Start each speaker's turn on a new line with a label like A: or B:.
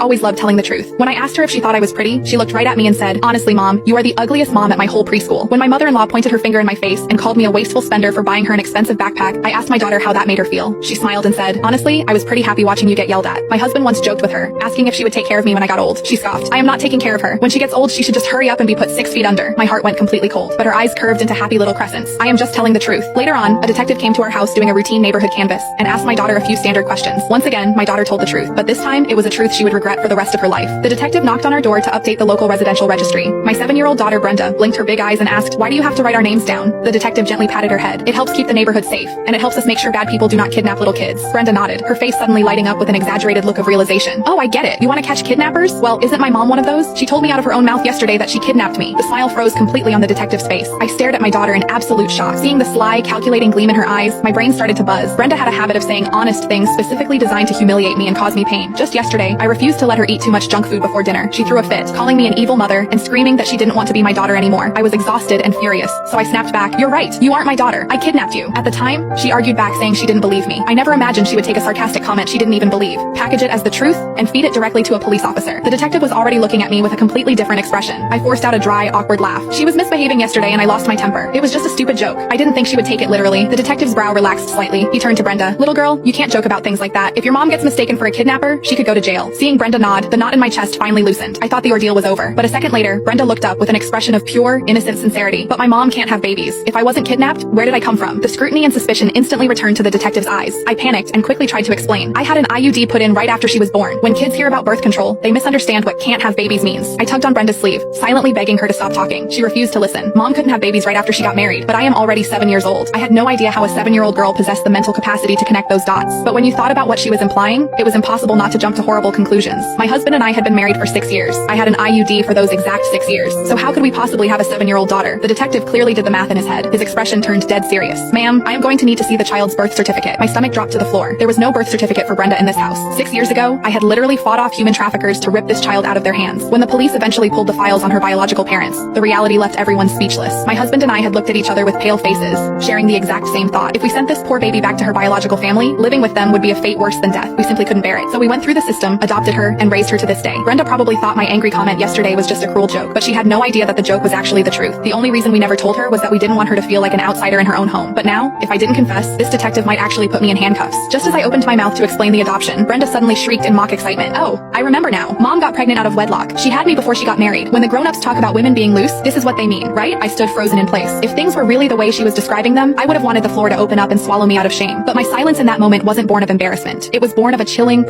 A: always loved telling the truth. When I asked her if she thought I was pretty, she looked right at me and said, "Honestly, Mom, you are the ugliest mom at my whole preschool." When my mother-in-law pointed her finger in my face and called me a wasteful spender for buying her an expensive backpack, I asked my daughter how that made her feel. She smiled and said, "Honestly, I was pretty happy watching you get yelled at." My husband once joked with her, asking if she would take care of me when I got old. She scoffed, "I am not taking care of her. When she gets old, she should just hurry up and be put 6 feet under." My heart went completely cold, but her eyes curved into happy little crescents. I am just telling the truth. Later on, a detective came to our house doing a routine neighborhood canvass and asked my daughter a few standard questions. Once again, my daughter told the truth, but this time it was a truth she would regret for the rest of her life. The detective knocked on our door to update the local residential registry. My 7-year-old daughter Brenda blinked her big eyes and asked, "Why do you have to write our names down?" The detective gently patted her head. "It helps keep the neighborhood safe, and it helps us make sure bad people do not kidnap little kids." Brenda nodded, her face suddenly lighting up with an exaggerated look of realization. "Oh, I get it. You want to catch kidnappers? Well, isn't my mom one of those? She told me out of her own mouth yesterday that she kidnapped me." The smile froze completely on the detective's face. I stared at my daughter in absolute shock. Seeing the sly, calculating gleam in her eyes, my brain started to buzz. Brenda had a habit of saying honest things specifically designed to humiliate me and cause me pain. Just yesterday, I refused to let her eat too much junk food before dinner. She threw a fit, calling me an evil mother and screaming that she didn't want to be my daughter anymore. I was exhausted and furious, so I snapped back, "You're right. You aren't my daughter. I kidnapped you." At the time, she argued back saying she didn't believe me. I never imagined she would take a sarcastic comment she didn't even believe, package it as the truth, and feed it directly to a police officer. The detective was already looking at me with a completely different expression. I forced out a dry, awkward laugh. "She was misbehaving yesterday and I lost my temper. It was just a stupid joke. I didn't think she would take it literally." The detective's brow relaxed slightly. He turned to Brenda. "Little girl, you can't joke about things like that. If your mom gets mistaken for a kidnapper, she could go to jail." Seeing Brenda nod, the knot in my chest finally loosened. I thought the ordeal was over. But a second later, Brenda looked up with an expression of pure, innocent sincerity. "But my mom can't have babies. If I wasn't kidnapped, where did I come from?" The scrutiny and suspicion instantly returned to the detective's eyes. I panicked and quickly tried to explain. "I had an IUD put in right after she was born. When kids hear about birth control, they misunderstand what can't have babies means." I tugged on Brenda's sleeve, silently begging her to stop talking. She refused to listen. "Mom couldn't have babies right after she got married, but I am already 7 years old." I had no idea how a 7-year-old girl possessed the mental capacity to connect those dots. But when you thought about what she was implying, it was impossible not to jump to horrible conclusions. My husband and I had been married for 6 years. I had an IUD for those exact 6 years. So how could we possibly have a 7-year-old daughter? The detective clearly did the math in his head. His expression turned dead serious. "Ma'am, I am going to need to see the child's birth certificate." My stomach dropped to the floor. There was no birth certificate for Brenda in this house. 6 years ago, I had literally fought off human traffickers to rip this child out of their hands. When the police eventually pulled the files on her biological parents, the reality left everyone speechless. My husband and I had looked at each other with pale faces, sharing the exact same thought. If we sent this poor baby back to her biological family, living with them would be a fate worse than death. We simply couldn't bear it. So we went through the system, adopted her, and raised her to this day. Brenda probably thought my angry comment yesterday was just a cruel joke, but she had no idea that the joke was actually the truth. The only reason we never told her was that we didn't want her to feel like an outsider in her own home. But now, if I didn't confess, this detective might actually put me in handcuffs. Just as I opened my mouth to explain the adoption, Brenda suddenly shrieked in mock excitement. "Oh, I remember now. Mom got pregnant out of wedlock. She had me before she got married. When the grown-ups talk about women being loose, this is what they mean, right?" I stood frozen in place. If things were really the way she was describing them, I would have wanted the floor to open up and swallow me out of shame. But my silence in that moment wasn't born of embarrassment. It was born of a chilling,